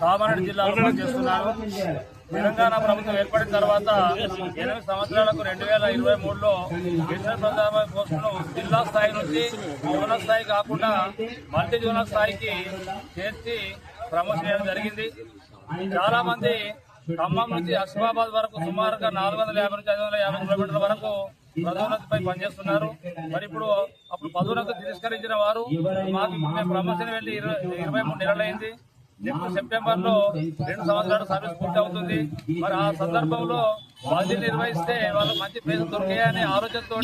కామారెడ్డి జిల్లాలో పనిచేస్తున్నారు. తెలంగాణ ప్రభుత్వం ఏర్పడిన తర్వాత 8 సంవత్సరాలకు 2023లో గిరిజన ప్రధాన పోస్టులు జిల్లా స్థాయి నుంచి జోనల్ స్థాయి కాకుండా మల్టీ జోనల్ స్థాయికి చేర్చి ప్రమోషన్ చేయడం జరిగింది. చాలా మంది ఖమ్మం నుంచి అస్మాబాద్ వరకు సుమారుగా 450 నుంచి 550 కిలోమీటర్ల వరకు పదోన్నతిపై పనిచేస్తున్నారు. మరి ఇప్పుడు అప్పుడు పదోన్నతి తిరస్కరించిన వారు మాకు మేము ప్రమోషన్ వెళ్లి 23 నెలలైంది. సెప్టెంబర్ లో 2 సంవత్సరాలు సర్వీస్ పూర్తి అవుతుంది. మరి ఆ సందర్భంలో బాధ్యత నిర్వహిస్తే వాళ్ళు మంచి ప్లేస్ దొరికాయనే ఆలోచనతో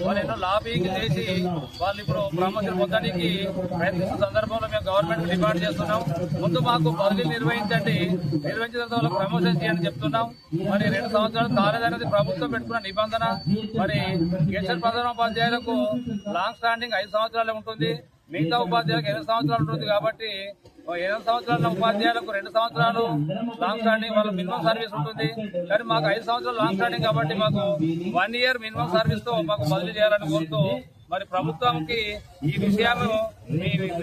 వాళ్ళు ఎన్నో లాబింగ్ చేసి వాళ్ళు ఇప్పుడు ప్రమోషన్ పొందడానికి ప్రయత్నిస్తున్న సందర్భంలో మేము గవర్నమెంట్ డిమాండ్ చేస్తున్నాం. ముందు మాకు బదిలీ నిర్వహించండి, నిర్వహించిన తర్వాత ప్రమోషన్ చేయండి చెప్తున్నాం. మరి 2 సంవత్సరాలు కాలేదనేది ప్రభుత్వం పెట్టుకున్న నిబంధన. మరి గెస్టెడ్ ప్రధానోపాధ్యాయులకు లాంగ్ స్టాండింగ్ 5 సంవత్సరాలే ఉంటుంది, మిగతా ఉపాధ్యాయులకు 8 సంవత్సరాలు ఉంటుంది. కాబట్టి 8 సంవత్సరాల ఉపాధ్యాయులకు 2 సంవత్సరాలు లాంగ్ స్టాండింగ్ వాళ్ళ మినిమం సర్వీస్ ఉంటుంది. కానీ మాకు 5 సంవత్సరాలు లాంగ్ స్టాండింగ్ కాబట్టి మాకు 1 ఇయర్ మినిమం సర్వీస్ తో మాకు బదిలీ చేయాలని కోరుతూ మరి ప్రభుత్వంకి ఈ విషయం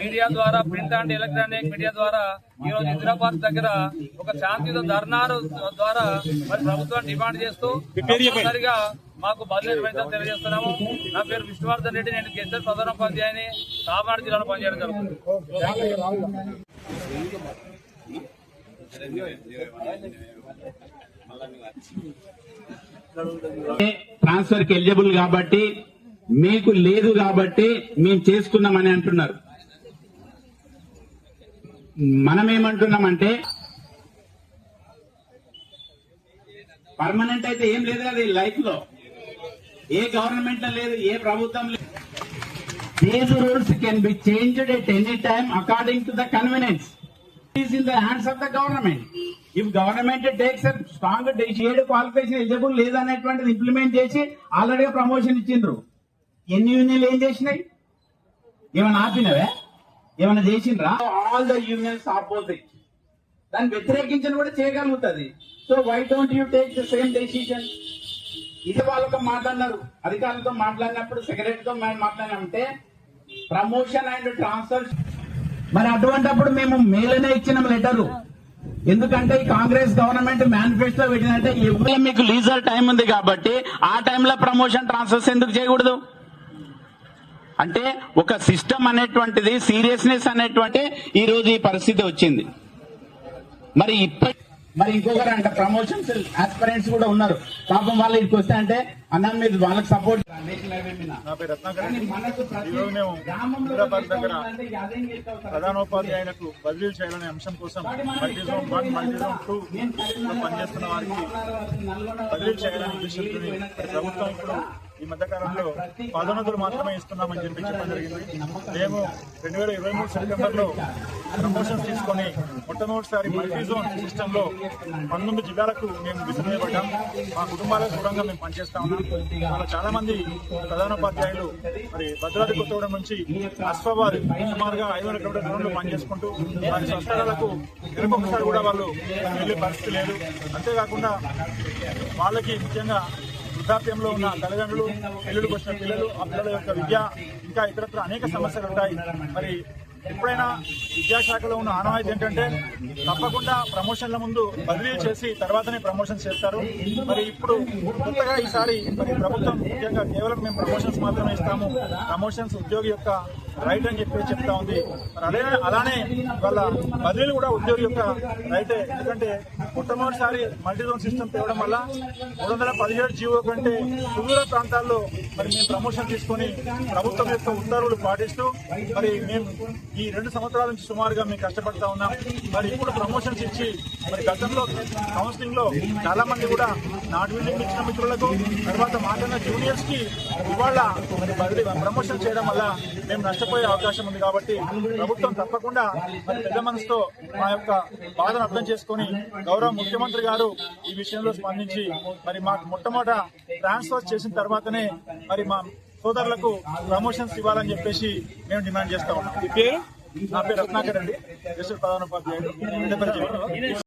మీడియా ద్వారా, ప్రింట్ అండ్ ఎలక్ట్రానిక్ మీడియా ద్వారా ఈ రోజు ఇందిరాబాద్ దగ్గర ఒక శాంతియుత ధర్నాలు ద్వారా మరి ప్రభుత్వాన్ని డిమాండ్ చేస్తూ సరిగా మాకు బదిలీ నిర్వహించడం తెలియజేస్తున్నాము. నా పేరు విష్ణువర్ధన్ రెడ్డి, నేను గెస్టెడ్ ప్రధానోపాధ్యాయుని, కామారెడ్డి జిల్లాలో పనిచేయడం జరుగుతుంది. ట్రాన్స్ఫర్ కి ఎలిజిబుల్ కాబట్టి మీకు లేదు కాబట్టి మేము చేసుకున్నామని అంటున్నారు. మనం ఏమంటున్నామంటే పర్మనెంట్ అయితే ఏం లేదు అది లైఫ్ లో, ఏ గవర్నమెంట్ లో లేదు, ఏ ప్రభుత్వం లేదు. These rules can be changed at any time according to the convenience. It is in the hands of the government. If government takes a strong decision, qualification eligible లేదనేటువంటిది ఇంప్లిమెంట్ చేసి already promotion ఇచ్చిండ్రు. ఎన్ని యూనియన్లు ఏం చేసినాయి? ఏమైనా ఆపినవే? ఏమైనా చేసిండ్రా? ఆల్ ద యూనియన్స్ ఆపోజిట్, దాన్ని వ్యతిరేకించని కూడా చేయగలుగుతుంది. So why don't you take the same decision? ఇది వాళ్ళతో మాట్లాడినారు, అధికారులతో మాట్లాడినప్పుడు, సెక్రటరీతో మాట్లాడినామంటే ప్రమోషన్ అండ్ ట్రాన్స్ఫర్. మరి అటువంటిప్పుడు మేము మేలనే ఇచ్చిన లెటరు. ఎందుకంటే ఈ కాంగ్రెస్ గవర్నమెంట్ మేనిఫెస్టో పెట్టిందంటే ఎప్పుడు మీకు లీజర్ టైం ఉంది కాబట్టి ఆ టైంలో ప్రమోషన్ ట్రాన్స్ఫర్స్ ఎందుకు చేయకూడదు? అంటే ఒక సిస్టమ్ అనేటువంటిది, సీరియస్నెస్ అనేటువంటి ఈ రోజు ఈ పరిస్థితి వచ్చింది. మరి మరి ఇంకొకరు అంట ప్రమోషన్స్ ఆస్పిరెంట్స్ కూడా ఉన్నారు. పాపం వాళ్ళు ఇక్కడికి వస్తే అంటే అన్న మీరు వాళ్ళకి సపోర్ట్. నా పేరు రత్నాకర్. ఈరోజు మేము హైదరాబాద్ దగ్గర ప్రధానోపాధ్యాయులకు బదిలీలు చేయాలనే అంశం కోసం మల్టీజోన్ 1, మల్టీజోన్ 2 పనిచేస్తున్న వారికి బదిలీ చేయాలని ఉద్దేశంతో ప్రభుత్వం ఇప్పుడు ఈ మధ్యకాలంలో పదోన్నతులు మాత్రమే ఇస్తున్నామని చెప్పడం జరిగింది. మేము 2023 సెప్టెంబర్లో ప్రమోషన్స్ తీసుకొని మొట్టమొదటిసారి మల్టీజోన్ సిస్టమ్ లో 19 జిల్లాలకు మేము విసిరేయబడ్డాం. మా కుటుంబాలకు దూరంగా మేము పనిచేస్తా ఉన్నాం. వాళ్ళ చాలా మంది ప్రధానోపాధ్యాయులు మరి భద్రాద్రి కొత్తగూడెం నుంచి అస్మాబాద్ సుమారుగా 500 కిలోమీటర్ల దూరంలో పనిచేసుకుంటూ వారి స్వస్థలాలకు నెలకొకసారి కూడా వాళ్ళు వెళ్లే పరిస్థితి లేదు. అంతేకాకుండా వాళ్ళకి ముఖ్యంగా వృద్ధాప్యంలో ఉన్న తల్లిదండ్రులు, పెళ్లికి వచ్చిన పిల్లలు, ఆ పిల్లల యొక్క విద్య, ఇంకా ఇతరత్ర అనేక సమస్యలు ఉంటాయి. మరి ఎప్పుడైనా విద్యాశాఖలో ఉన్న ఆనవాయితీ ఏంటంటే తప్పకుండా ప్రమోషన్ల ముందు బదిలీ చేసి తర్వాతనే ప్రమోషన్స్ చేస్తారు. మరి ఇప్పుడు కొత్తగా ఈసారి మరి ప్రభుత్వం ముఖ్యంగా కేవలం మేము ప్రమోషన్స్ మాత్రమే ఇస్తాము, ప్రమోషన్స్ ఉద్యోగి యొక్క రైట్ అని చెప్పి చెప్తా ఉంది. మరి అలానే వాళ్ళ బదిలీలు కూడా ఉద్యోగి యొక్క రైటే. ఎందుకంటే మొట్టమొదటిసారి మల్టీజోన్ సిస్టమ్ తేవడం వల్ల 317 జీవో కంటే సుదూర ప్రాంతాల్లో మరి మేము ప్రమోషన్ తీసుకొని ప్రభుత్వం యొక్క ఉత్తర్వులు పాటిస్తూ మరి మేము ఈ 2 సంవత్సరాల నుంచి సుమారుగా మేము కష్టపడతా ఉన్నాం. మరి ఇప్పుడు ప్రమోషన్స్ ఇచ్చి మరి గతంలో కౌన్సిలింగ్ లో చాలా మంది కూడా నాట్ బిల్డింగ్ ఇచ్చిన మిత్రులకు, తర్వాత మాట్లాడిన జూనియర్స్ కి ఇవాళ మరి బదిలీ ప్రమోషన్ చేయడం వల్ల మేము నష్టపోయే అవకాశం ఉంది. కాబట్టి ప్రభుత్వం తప్పకుండా మరి పెద్ద మనసుతో మా యొక్క బాధను అర్థం చేసుకుని గౌరవ ముఖ్యమంత్రి గారు ఈ విషయంలో స్పందించి మరి మాకు మొట్టమొదట ట్రాన్స్ఫర్ చేసిన తర్వాతనే మరి మా సోదరులకు ప్రమోషన్స్ ఇవ్వాలని చెప్పేసి మేము డిమాండ్ చేస్తా ఉన్నాం. నా పేరు రత్నాకర్ అండి, గెస్టెడ్ ప్రధానోపాధ్యాయుడు.